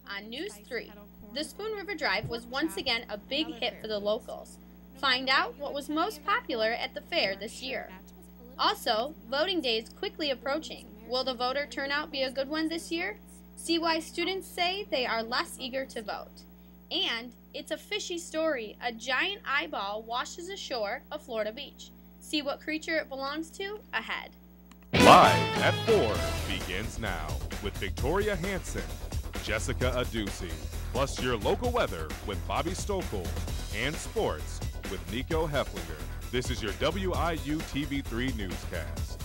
on News 3. The Spoon River Drive was once again a big hit for the locals. Find out what was most popular at the fair this year. Also, voting day is quickly approaching. Will the voter turnout be a good one this year? See why students say they are less eager to vote. And it's a fishy story. A giant eyeball washes ashore a Florida beach. See what creature it belongs to ahead. Live at 4 begins now with Victoria Hansen, Jessica Adusi, plus your local weather with Bobby Stokel and sports with Nico Heflinger. This is your WIU TV3 newscast.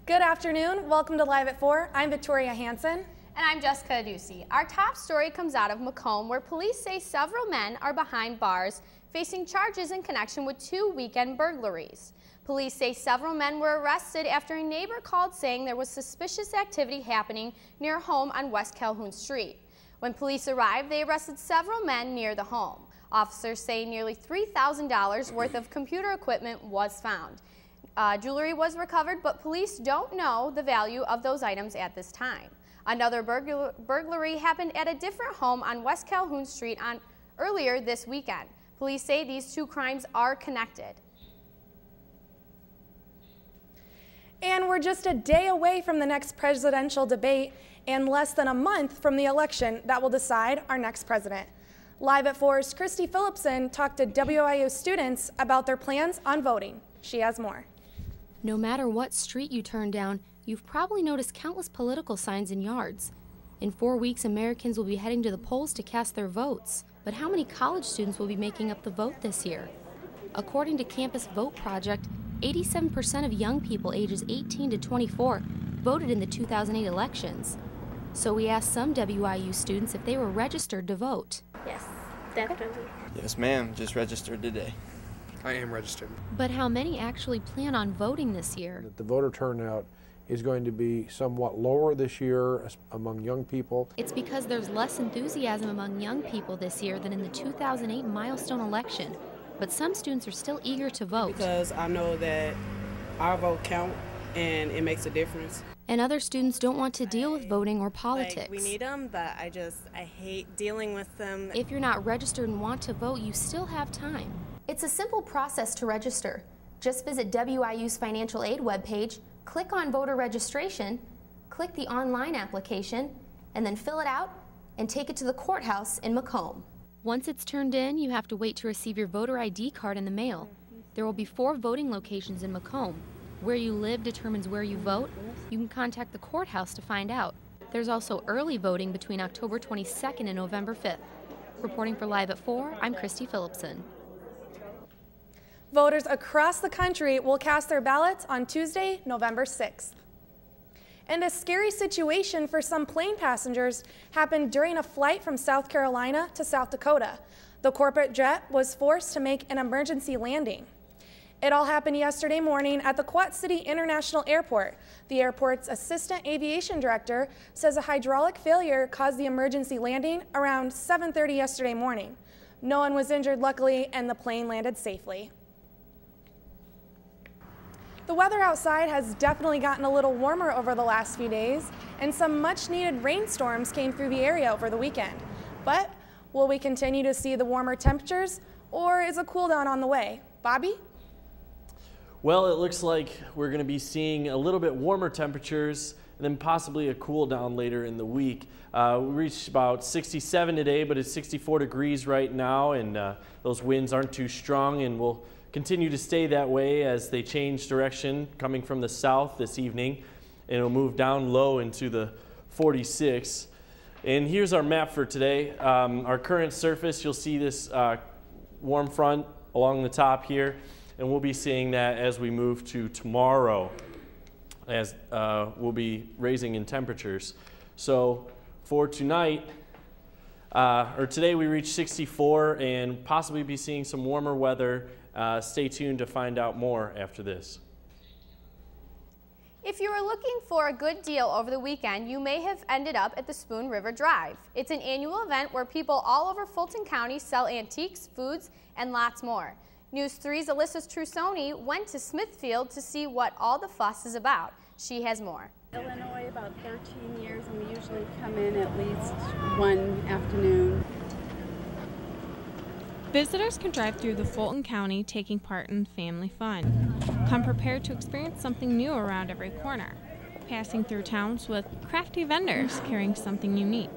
Good afternoon. Welcome to Live at 4. I'm Victoria Hansen. And I'm Jessica Adusi. Our top story comes out of Macomb, where police say several men are behind bars facing charges in connection with 2 weekend burglaries. Police say several men were arrested after a neighbor called saying there was suspicious activity happening near a home on West Calhoun Street. When police arrived, they arrested several men near the home. Officers say nearly $3,000 worth of computer equipment was found. Jewelry was recovered, but police don't know the value of those items at this time. Another burglary happened at a different home on West Calhoun Street earlier this weekend. Police say these 2 crimes are connected. And we're just a day away from the next presidential debate and less than a month from the election that will decide our next president. Live at 4's Christy Phillipson talked to WIU students about their plans on voting. She has more. No matter what street you turn down, you've probably noticed countless political signs in yards. In 4 weeks, Americans will be heading to the polls to cast their votes. But how many college students will be making up the vote this year? According to Campus Vote Project, 87% of young people ages 18 to 24 voted in the 2008 elections. So we asked some WIU students if they were registered to vote. Yes, definitely. Yes, ma'am. Just registered today. I am registered. But how many actually plan on voting this year? The voter turnout is going to be somewhat lower this year among young people. It's because there's less enthusiasm among young people this year than in the 2008 milestone election. But some students are still eager to vote. Because I know that our vote counts and it makes a difference. And other students don't want to deal with voting or politics. Like, we need them, but I hate dealing with them. If you're not registered and want to vote, you still have time. It's a simple process to register. Just visit WIU's financial aid webpage, click on voter registration, click the online application, and then fill it out and take it to the courthouse in Macomb. Once it's turned in, you have to wait to receive your voter ID card in the mail. There will be 4 voting locations in Macomb. Where you live determines where you vote. You can contact the courthouse to find out. There's also early voting between October 22nd and November 5th. Reporting for Live at 4, I'm Christy Phillipson. Voters across the country will cast their ballots on Tuesday, November 6th. And a scary situation for some plane passengers happened during a flight from South Carolina to South Dakota. The corporate jet was forced to make an emergency landing. It all happened yesterday morning at the Quad City International Airport. The airport's assistant aviation director says a hydraulic failure caused the emergency landing around 7:30 yesterday morning. No one was injured, luckily, and the plane landed safely. The weather outside has definitely gotten a little warmer over the last few days, and some much-needed rainstorms came through the area over the weekend. But will we continue to see the warmer temperatures, or is a cool down on the way? Bobby? Well, it looks like we're going to be seeing a little bit warmer temperatures and then possibly a cool down later in the week. We reached about 67 today, but it's 64 degrees right now, and those winds aren't too strong, and will continue to stay that way as they change direction coming from the south this evening, and it'll move down low into the 46. And here's our map for today. Our current surface, you'll see this warm front along the top here, and we'll be seeing that as we move to tomorrow, as we'll be raising in temperatures. So for tonight, or today, we reached 64 and possibly be seeing some warmer weather. Stay tuned to find out more after this. If you were looking for a good deal over the weekend, you may have ended up at the Spoon River Drive. It's an annual event where people all over Fulton County sell antiques, foods, and lots more. News 3's Alyssa Trusoni went to Smithfield to see what all the fuss is about. She has more. Illinois about 13 years, and we usually come in at least one afternoon. Visitors can drive through the Fulton County taking part in family fun. Come prepared to experience something new around every corner, passing through towns with crafty vendors carrying something unique.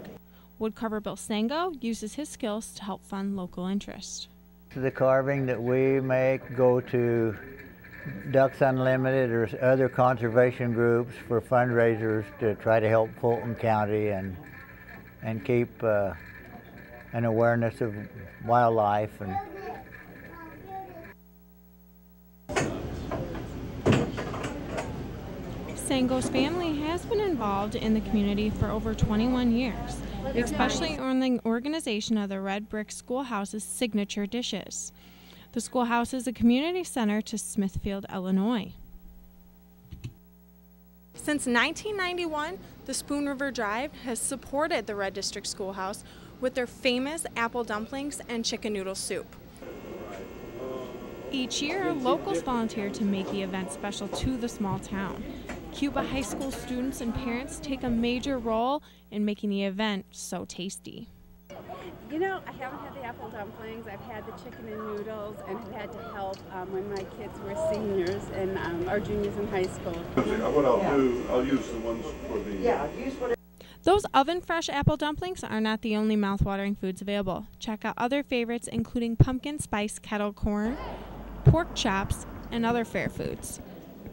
Woodcarver Bill Sango uses his skills to help fund local interest. The carving that we make go to Ducks Unlimited or other conservation groups for fundraisers to try to help Fulton County and keep an awareness of wildlife. Sango's family has been involved in the community for over 21 years, especially in the organization of the Red Brick Schoolhouse's signature dishes. The schoolhouse is a community center to Smithfield, Illinois. Since 1991, the Spoon River Drive has supported the Red District Schoolhouse with their famous apple dumplings and chicken noodle soup. Each year, locals volunteer to make the event special to the small town. Cuba High School students and parents take a major role in making the event so tasty. You know, I haven't had the apple dumplings. I've had the chicken and noodles, and have had to help when my kids were seniors and our juniors in high school. What I'll do, I'll use the ones for the... Those oven-fresh apple dumplings are not the only mouth-watering foods available. Check out other favorites, including pumpkin spice kettle corn, pork chops, and other fair foods.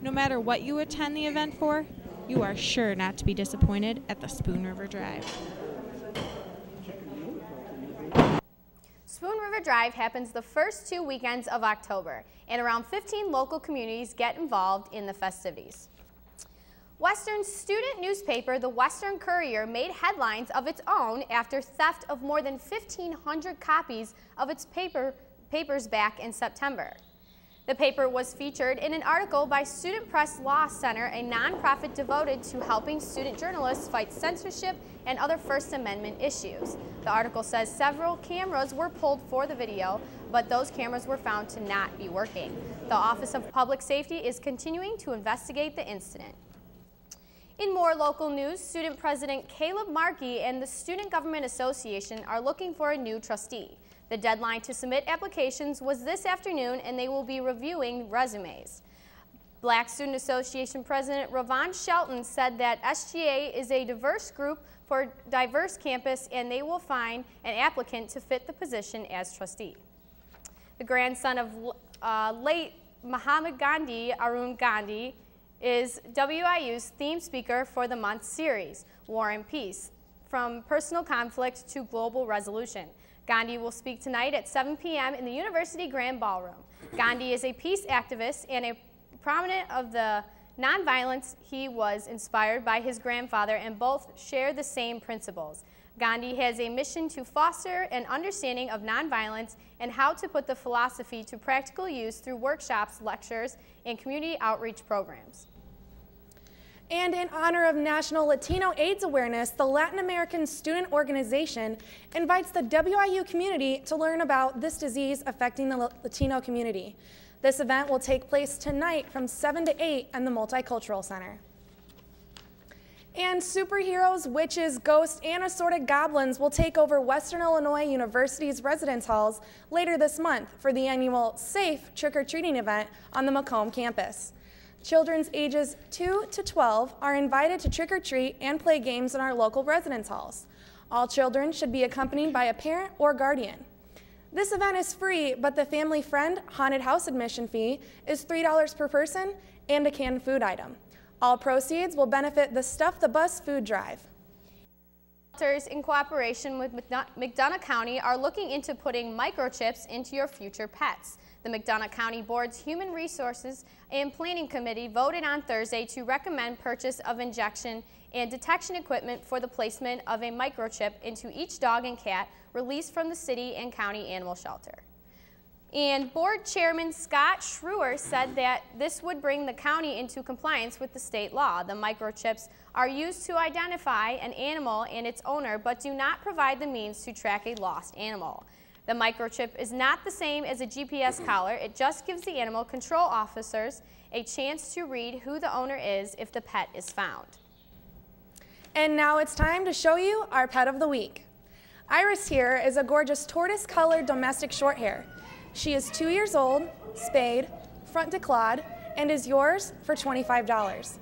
No matter what you attend the event for, you are sure not to be disappointed at the Spoon River Drive. Spoon River Drive happens the first 2 weekends of October, and around 15 local communities get involved in the festivities. Western's student newspaper, the Western Courier, made headlines of its own after theft of more than 1,500 copies of its papers back in September. The paper was featured in an article by Student Press Law Center, a nonprofit devoted to helping student journalists fight censorship and other First Amendment issues. The article says several cameras were pulled for the video, but those cameras were found to not be working. The Office of Public Safety is continuing to investigate the incident. In more local news, Student President Caleb Markey and the Student Government Association are looking for a new trustee. The deadline to submit applications was this afternoon, and they will be reviewing resumes. Black Student Association President Ravon Shelton said that SGA is a diverse group for diverse campus, and they will find an applicant to fit the position as trustee. The grandson of late Mahatma Gandhi, Arun Gandhi, is WIU's theme speaker for the month's series, War and Peace, from personal conflict to global resolution. Gandhi will speak tonight at 7 p.m. in the University Grand Ballroom. Gandhi is a peace activist and a proponent of the nonviolence. He was inspired by his grandfather, and both share the same principles. Gandhi has a mission to foster an understanding of nonviolence and how to put the philosophy to practical use through workshops, lectures, and community outreach programs. And in honor of National Latino AIDS Awareness, the Latin American Student Organization invites the WIU community to learn about this disease affecting the Latino community. This event will take place tonight from 7 to 8 in the Multicultural Center. And superheroes, witches, ghosts, and assorted goblins will take over Western Illinois University's residence halls later this month for the annual Safe Trick-or-Treating event on the Macomb campus. Children ages 2 to 12 are invited to trick-or-treat and play games in our local residence halls. All children should be accompanied by a parent or guardian. This event is free, but the family friend haunted house admission fee is $3 per person and a canned food item. All proceeds will benefit the Stuff the Bus food drive. Shelters, in cooperation with McDonough County, are looking into putting microchips into your future pets. The McDonough County Board's Human Resources and Planning Committee voted on Thursday to recommend purchase of injection and detection equipment for the placement of a microchip into each dog and cat released from the city and county animal shelter. And Board Chairman Scott Schrewer said that this would bring the county into compliance with the state law. The microchips are used to identify an animal and its owner, but do not provide the means to track a lost animal. The microchip is not the same as a GPS collar. It just gives the animal control officers a chance to read who the owner is if the pet is found. And now it's time to show you our pet of the week. Iris here is a gorgeous tortoise-colored domestic shorthair. She is 2 years old, spayed, front declawed, and is yours for $25.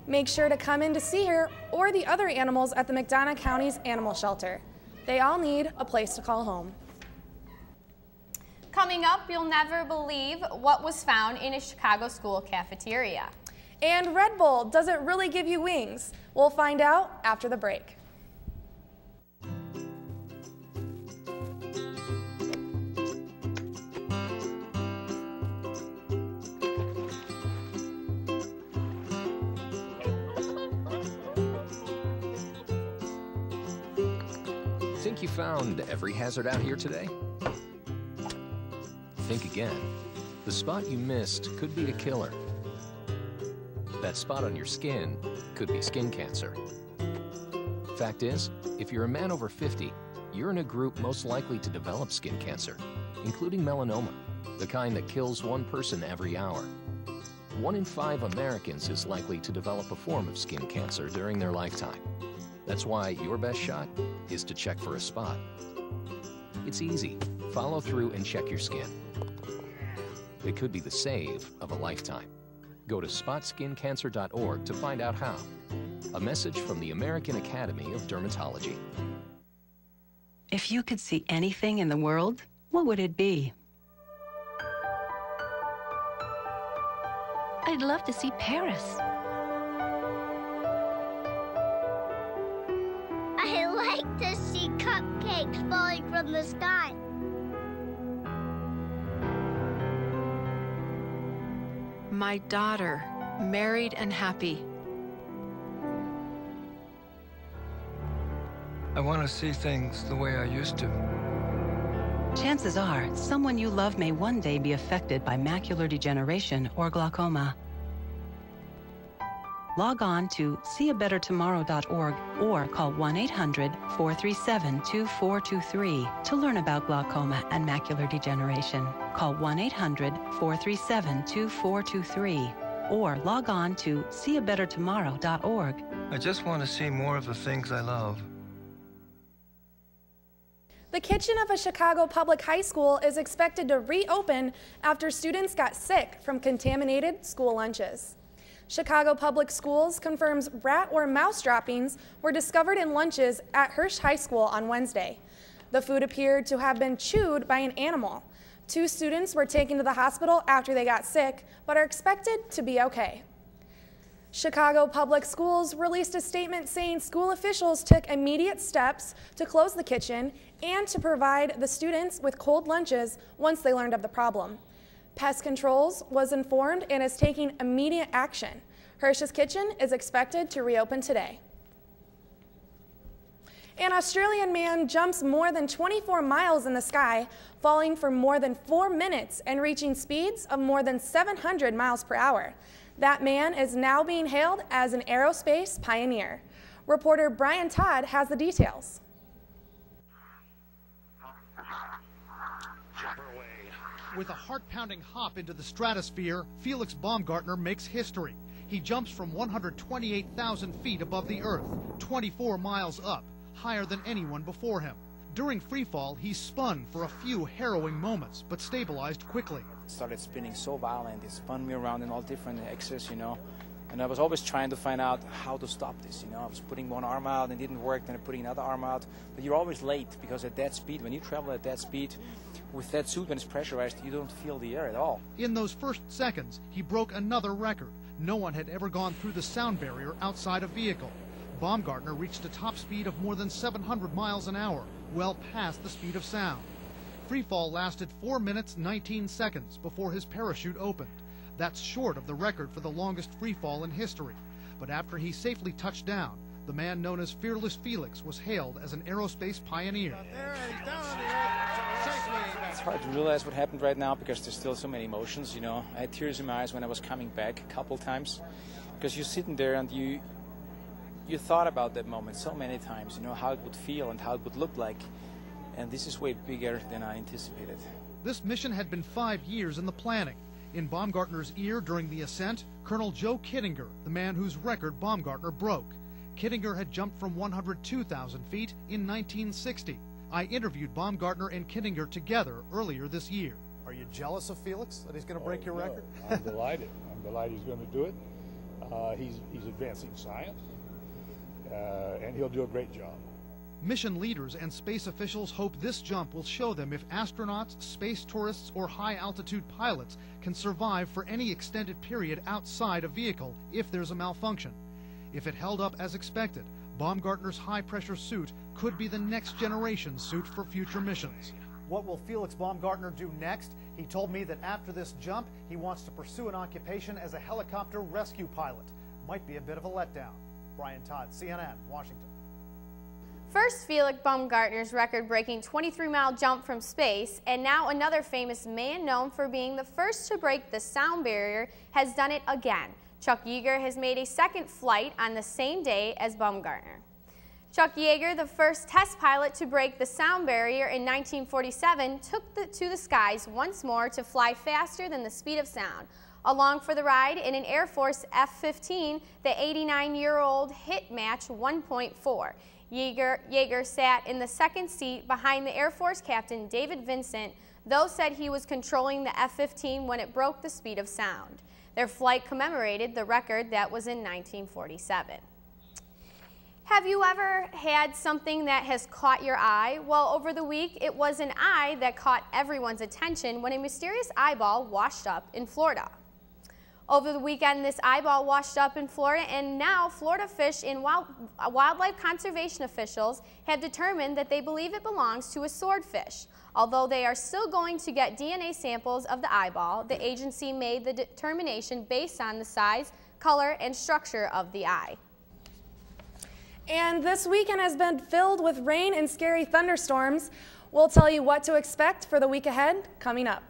Make sure to come in to see her or the other animals at the McDonough County's Animal Shelter. They all need a place to call home. Coming up, you'll never believe what was found in a Chicago school cafeteria. And Red Bull, does it really give you wings? We'll find out after the break. Think you found every hazard out here today? Think again. The spot you missed could be a killer. That spot on your skin could be skin cancer. Fact is, if you're a man over 50, you're in a group most likely to develop skin cancer, including melanoma, the kind that kills one person every hour. 1 in 5 Americans is likely to develop a form of skin cancer during their lifetime. That's why your best shot is to check for a spot. It's easy. Follow through and check your skin. It could be the save of a lifetime. Go to spotskincancer.org to find out how. A message from the American Academy of Dermatology. If you could see anything in the world, what would it be? I'd love to see Paris. I like to see cupcakes falling from the sky. My daughter, married and happy. I want to see things the way I used to. Chances are, someone you love may one day be affected by macular degeneration or glaucoma. Log on to seeabettertomorrow.org or call 1-800-437-2423 to learn about glaucoma and macular degeneration. Call 1-800-437-2423 or log on to seeabettertomorrow.org. I just want to see more of the things I love. The kitchen of a Chicago public high school is expected to reopen after students got sick from contaminated school lunches. Chicago Public Schools confirms rat or mouse droppings were discovered in lunches at Hirsch High School on Wednesday. The food appeared to have been chewed by an animal. 2 students were taken to the hospital after they got sick, but are expected to be okay. Chicago Public Schools released a statement saying school officials took immediate steps to close the kitchen and to provide the students with cold lunches once they learned of the problem. Pest Controls was informed and is taking immediate action. Hirsch's Kitchen is expected to reopen today. An Australian man jumps more than 24 miles in the sky, falling for more than 4 minutes and reaching speeds of more than 700 miles per hour. That man is now being hailed as an aerospace pioneer. Reporter Brian Todd has the details. With a heart-pounding hop into the stratosphere, Felix Baumgartner makes history. He jumps from 128,000 feet above the Earth, 24 miles up, higher than anyone before him. During freefall, he spun for a few harrowing moments, but stabilized quickly. It started spinning so violent, it spun me around in all different axes, and I was always trying to find out how to stop this, I was putting one arm out and it didn't work, then I'm putting another arm out, but you're always late because at that speed, when you travel at that speed, with that suit when it's pressurized, you don't feel the air at all. In those first seconds, he broke another record. No one had ever gone through the sound barrier outside a vehicle. Baumgartner reached a top speed of more than 700 miles an hour, well past the speed of sound. Freefall lasted 4 minutes 19 seconds before his parachute opened. That's short of the record for the longest freefall in history. But after he safely touched down, the man known as Fearless Felix was hailed as an aerospace pioneer. It's hard to realize what happened right now because there's still so many emotions, I had tears in my eyes when I was coming back a couple times because you're sitting there and you thought about that moment so many times, how it would feel and how it would look like. and this is way bigger than I anticipated. This mission had been 5 years in the planning. In Baumgartner's ear during the ascent, Colonel Joe Kittinger, the man whose record Baumgartner broke. Kittinger had jumped from 102,000 feet in 1960. I interviewed Baumgartner and Kittinger together earlier this year. Are you jealous of Felix that he's going to break your record? I'm delighted. I'm delighted he's going to do it. He's advancing science, and he'll do a great job. Mission leaders and space officials hope this jump will show them if astronauts, space tourists, or high-altitude pilots can survive for any extended period outside a vehicle if there's a malfunction. If it held up as expected, Baumgartner's high-pressure suit could be the next generation suit for future missions. What will Felix Baumgartner do next? He told me that after this jump, he wants to pursue an occupation as a helicopter rescue pilot. Might be a bit of a letdown. Brian Todd, CNN, Washington. First, Felix Baumgartner's record-breaking 23-mile jump from space, and now another famous man known for being the first to break the sound barrier has done it again. Chuck Yeager has made a second flight on the same day as Baumgartner. Chuck Yeager, the first test pilot to break the sound barrier in 1947, took to the skies once more to fly faster than the speed of sound. Along for the ride in an Air Force F-15, the 89-year-old hit Mach 1.4. Yeager sat in the second seat behind the Air Force captain David Vincent, though said he was controlling the F-15 when it broke the speed of sound. Their flight commemorated the record that was in 1947. Have you ever had something that has caught your eye? Well, over the week, it was an eye that caught everyone's attention when a mysterious eyeball washed up in Florida. Over the weekend, this eyeball washed up in Florida, and now Florida fish and wildlife conservation officials have determined that they believe it belongs to a swordfish. Although they are still going to get DNA samples of the eyeball, the agency made the determination based on the size, color, and structure of the eye. And this weekend has been filled with rain and scary thunderstorms. We'll tell you what to expect for the week ahead coming up.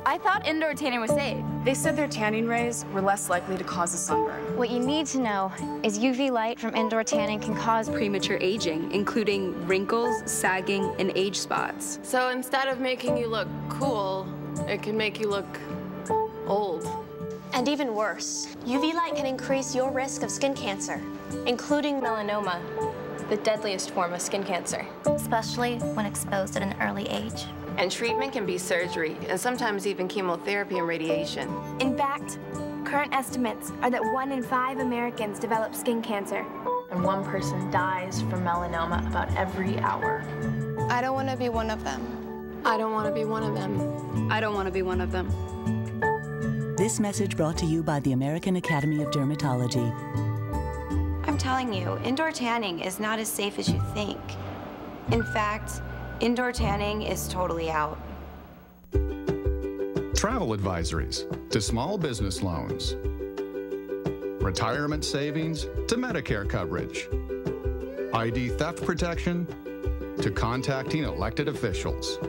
I thought indoor tanning was safe. They said their tanning rays were less likely to cause a sunburn. What you need to know is UV light from indoor tanning can cause premature aging, including wrinkles, sagging, and age spots. So instead of making you look cool, it can make you look old. And even worse, UV light can increase your risk of skin cancer, including melanoma, the deadliest form of skin cancer. Especially when exposed at an early age. And treatment can be surgery, and sometimes even chemotherapy and radiation. In fact, current estimates are that 1 in 5 Americans develop skin cancer. And 1 person dies from melanoma about every hour. I don't want to be one of them. I don't want to be one of them. I don't want to be one of them. This message brought to you by the American Academy of Dermatology. I'm telling you, indoor tanning is not as safe as you think. In fact, indoor tanning is totally out. Travel advisories to small business loans, retirement savings to Medicare coverage, ID theft protection to contacting elected officials,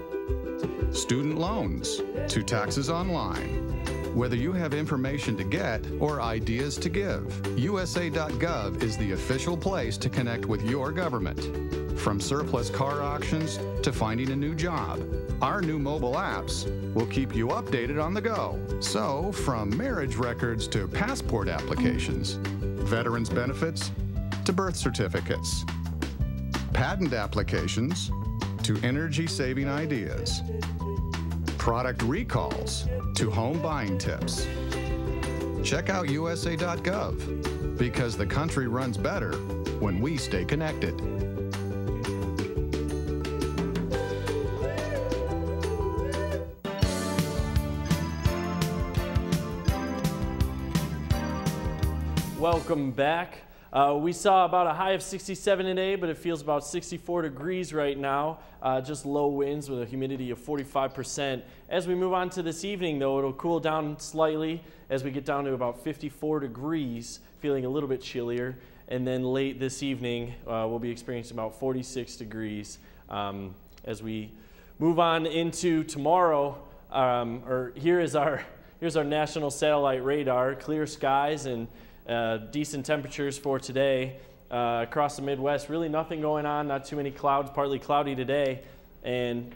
student loans to taxes online. Whether you have information to get or ideas to give, USA.gov is the official place to connect with your government. From surplus car auctions to finding a new job, our new mobile apps will keep you updated on the go. So, from marriage records to passport applications, veterans benefits to birth certificates, patent applications to energy-saving ideas, product recalls to home buying tips. Check out USA.gov because the country runs better when we stay connected. Welcome back. We saw about a high of 67 today, but it feels about 64 degrees right now. Just low winds with a humidity of 45%. As we move on to this evening, though, it'll cool down slightly as we get down to about 54 degrees, feeling a little bit chillier. And then late this evening, we'll be experiencing about 46 degrees. As we move on into tomorrow, here's our national satellite radar, clear skies and decent temperatures for today. across the Midwest. Really nothing going on, not too many clouds, partly cloudy today. And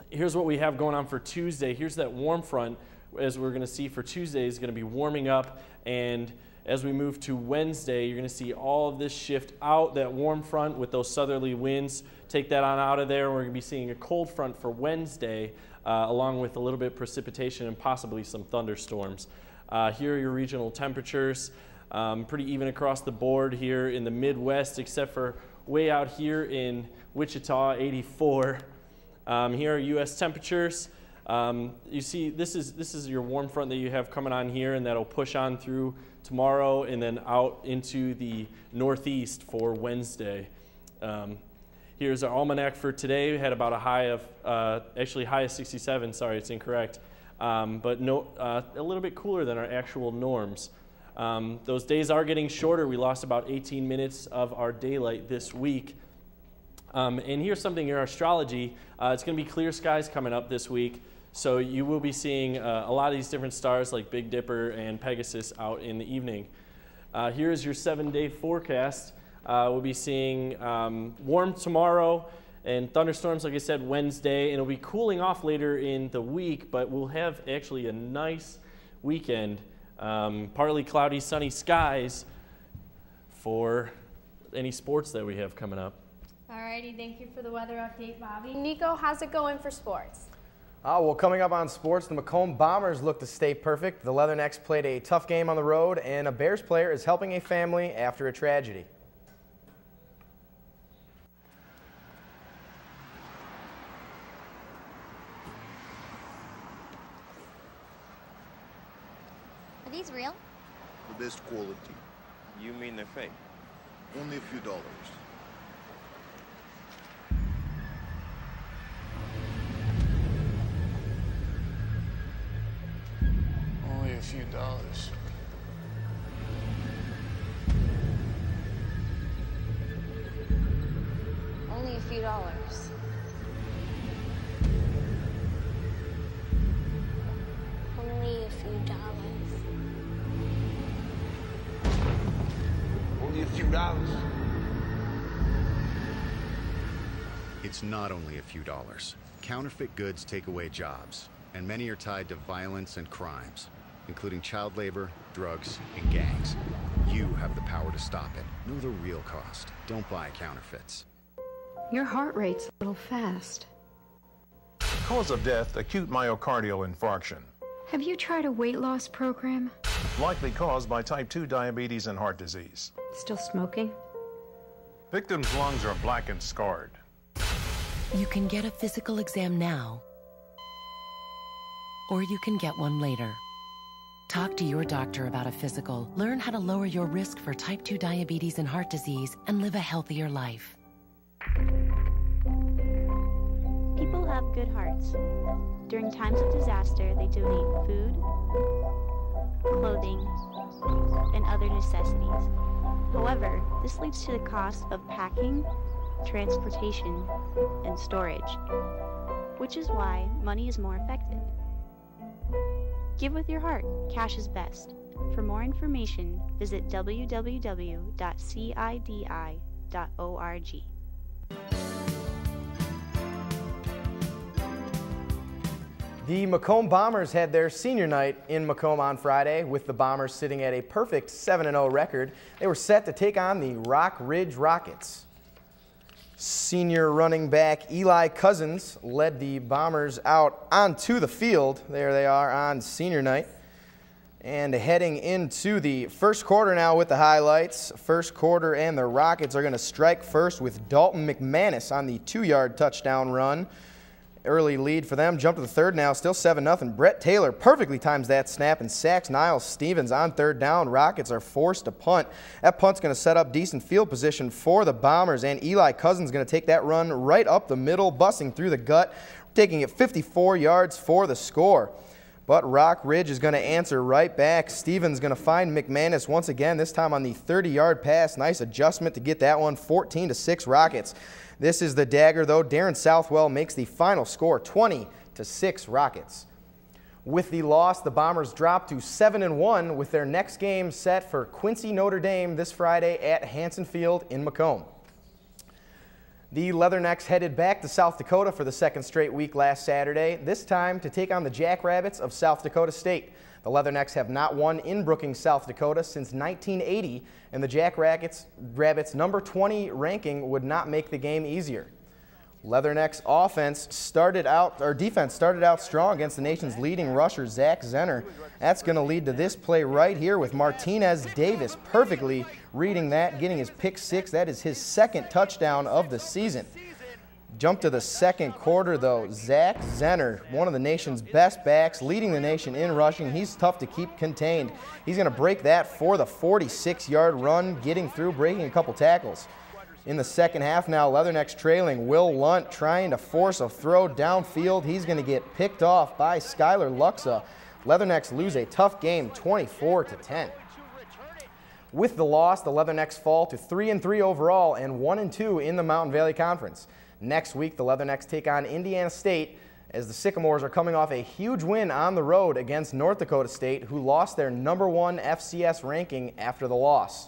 here's what we have going on for Tuesday. Here's that warm front, as we're going to see for Tuesday, is going to be warming up. And as we move to Wednesday, you're going to see all of this shift out, that warm front with those southerly winds. Take that on out of there. We're going to be seeing a cold front for Wednesday, along with a little bit of precipitation and possibly some thunderstorms. Here are your regional temperatures. Pretty even across the board here in the Midwest, except for way out here in Wichita, 84. Here are U.S. temperatures. You see, this is your warm front that you have coming on here, and that'll push on through tomorrow and then out into the northeast for Wednesday. Here's our almanac for today. We had about a high of, actually high of 67, sorry, it's incorrect, but no, a little bit cooler than our actual norms. Those days are getting shorter. We lost about 18 minutes of our daylight this week. And here's something in our astrology. It's going to be clear skies coming up this week. So you will be seeing a lot of these different stars like Big Dipper and Pegasus out in the evening. Here's your 7-day forecast. We'll be seeing warm tomorrow and thunderstorms, like I said, Wednesday. And it'll be cooling off later in the week, but we'll have actually a nice weekend. Partly cloudy, sunny skies for any sports that we have coming up. Alrighty, thank you for the weather update, Bobby. Nico, how's it going for sports? Well, coming up on sports, the Macomb Bombers look to stay perfect. The Leathernecks played a tough game on the road, and a Bears player is helping a family after a tragedy. Are these real? The best quality. You mean they're fake? Only a few dollars. Only a few dollars. Only a few dollars. Only a few dollars. Only a few dollars. It's not only a few dollars. Counterfeit goods take away jobs, and many are tied to violence and crimes, including child labor, drugs, and gangs. You have the power to stop it. Know the real cost. Don't buy counterfeits. Your heart rate's a little fast. Cause of death, acute myocardial infarction. Have you tried a weight loss program? Likely caused by type 2 diabetes and heart disease. Still smoking? Victim's lungs are black and scarred. You can get a physical exam now, or you can get one later. Talk to your doctor about a physical. Learn how to lower your risk for type 2 diabetes and heart disease and live a healthier life. People have good hearts. During times of disaster, they donate food, clothing, and other necessities. However, this leads to the cost of packing, transportation, and storage, which is why money is more effective. Give with your heart. Cash is best. For more information, visit www.cidi.org. The Macomb Bombers had their senior night in Macomb on Friday, with the Bombers sitting at a perfect 7-0 record. They were set to take on the Rock Ridge Rockets. Senior running back Eli Cousins led the Bombers out onto the field. There they are on senior night. And heading into the first quarter now with the highlights. First quarter, and the Rockets are going to strike first with Dalton McManus on the 2-yard touchdown run. Early lead for them. Jump to the third now, still 7-0. Brett Taylor perfectly times that snap and sacks Niles Stevens on third down. Rockets are forced to punt. That punt's going to set up decent field position for the Bombers, and Eli Cousins going to take that run right up the middle, busting through the gut, taking it 54 yards for the score. But Rock Ridge is going to answer right back. Stevens going to find McManus once again, this time on the 30-yard pass. Nice adjustment to get that one, 14-6 Rockets. This is the dagger, though. Darren Southwell makes the final score, 20-6 Rockets. With the loss, the Bombers dropped to 7-1 with their next game set for Quincy Notre Dame this Friday at Hanson Field in Macomb. The Leathernecks headed back to South Dakota for the second straight week last Saturday, this time to take on the Jackrabbits of South Dakota State. The Leathernecks have not won in Brookings, South Dakota since 1980, and the Jackrabbits' number 20 ranking would not make the game easier. Leathernecks defense started out strong against the nation's leading rusher, Zach Zenner. That's going to lead to this play right here with Martinez Davis perfectly reading that, getting his pick six. That is his second touchdown of the season. Jump to the second quarter, though. Zach Zenner, one of the nation's best backs, leading the nation in rushing. He's tough to keep contained. He's going to break that for the 46-yard run, getting through, breaking a couple tackles. In the second half now, Leathernecks trailing. Will Lunt trying to force a throw downfield. He's going to get picked off by Skylar Luxa. Leathernecks lose a tough game, 24-10. With the loss, the Leathernecks fall to 3-3 overall and 1-2 in the Mountain Valley Conference. Next week, the Leathernecks take on Indiana State as the Sycamores are coming off a huge win on the road against North Dakota State, who lost their #1 FCS ranking after the loss.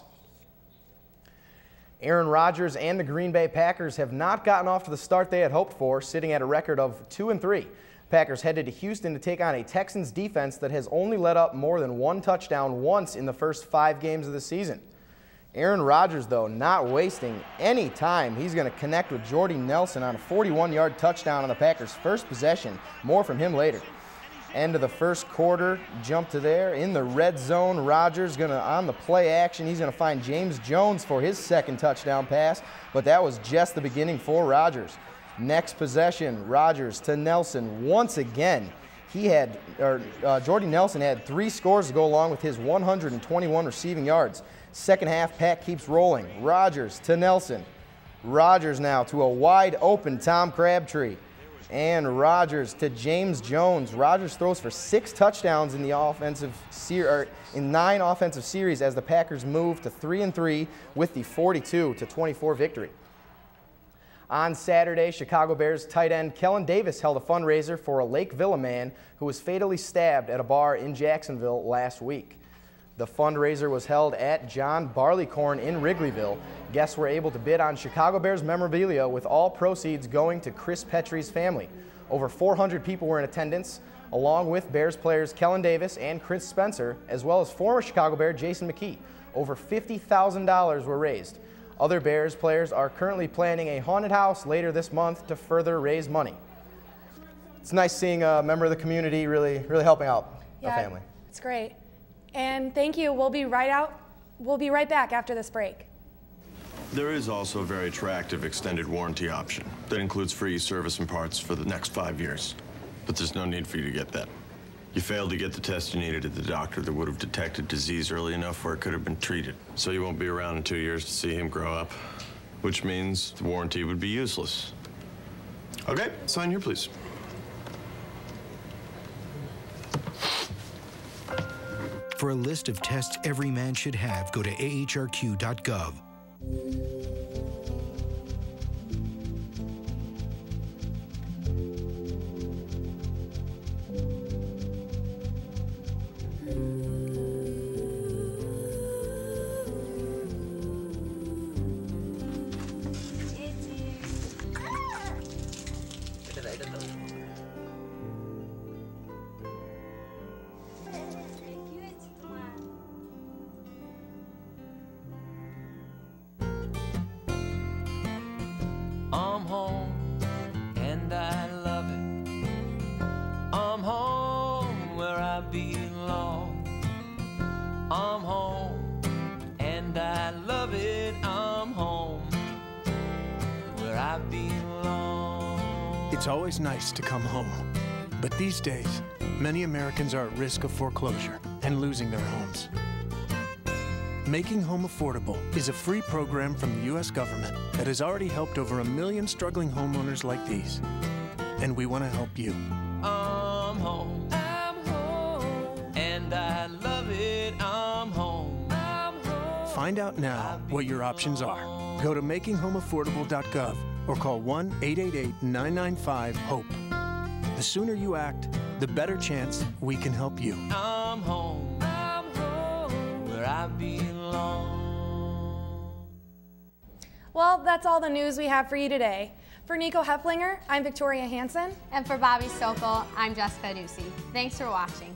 Aaron Rodgers and the Green Bay Packers have not gotten off to the start they had hoped for, sitting at a record of 2-3. Packers headed to Houston to take on a Texans defense that has only let up more than one touchdown once in the first 5 games of the season. Aaron Rodgers, though, not wasting any time. He's going to connect with Jordy Nelson on a 41-yard touchdown on the Packers' first possession. More from him later. End of the first quarter, jump to there. In the red zone, Rodgers going to, on the play action, he's going to find James Jones for his second touchdown pass, but that was just the beginning for Rodgers. Next possession, Rodgers to Nelson once again. Jordy Nelson had 3 scores to go along with his 121 receiving yards. Second half, Pat keeps rolling. Rodgers to Nelson. Rodgers now to a wide open Tom Crabtree. And Rodgers to James Jones. Rodgers throws for 6 touchdowns in the in 9 offensive series as the Packers move to 3-3 with the 42-24 victory. On Saturday, Chicago Bears tight end Kellen Davis held a fundraiser for a Lake Villa man who was fatally stabbed at a bar in Jacksonville last week. The fundraiser was held at John Barleycorn in Wrigleyville. Guests were able to bid on Chicago Bears memorabilia, with all proceeds going to Chris Petrie's family. Over 400 people were in attendance, along with Bears players Kellen Davis and Chris Spencer, as well as former Chicago Bear Jason McKee. Over $50,000 were raised. Other Bears players are currently planning a haunted house later this month to further raise money. It's nice seeing a member of the community really helping out a family. It's great. And thank you. We'll be right back after this break. There is also a very attractive extended warranty option that includes free service and parts for the next 5 years. But there's no need for you to get that. You failed to get the test you needed at the doctor that would have detected disease early enough where it could have been treated. So you won't be around in 2 years to see him grow up, which means the warranty would be useless. Okay, sign here, please. For a list of tests every man should have, go to ahrq.gov. I'm home, and I love it. I'm home where I belong. I'm home, and I love it. I'm home where I belong. It's always nice to come home. But these days, many Americans are at risk of foreclosure and losing their homes. Making Home Affordable is a free program from the U.S. government that has already helped over 1 million struggling homeowners like these. And we want to help you. I'm home, and I love it. I'm home. Find out now what your options are. Go to makinghomeaffordable.gov or call 1-888-995-HOPE. The sooner you act, the better chance we can help you. I'm home where I belong. Well, that's all the news we have for you today. For Nico Hefflinger, I'm Victoria Hansen. And for Bobby Sokol, I'm Jessica Ducey. Thanks for watching.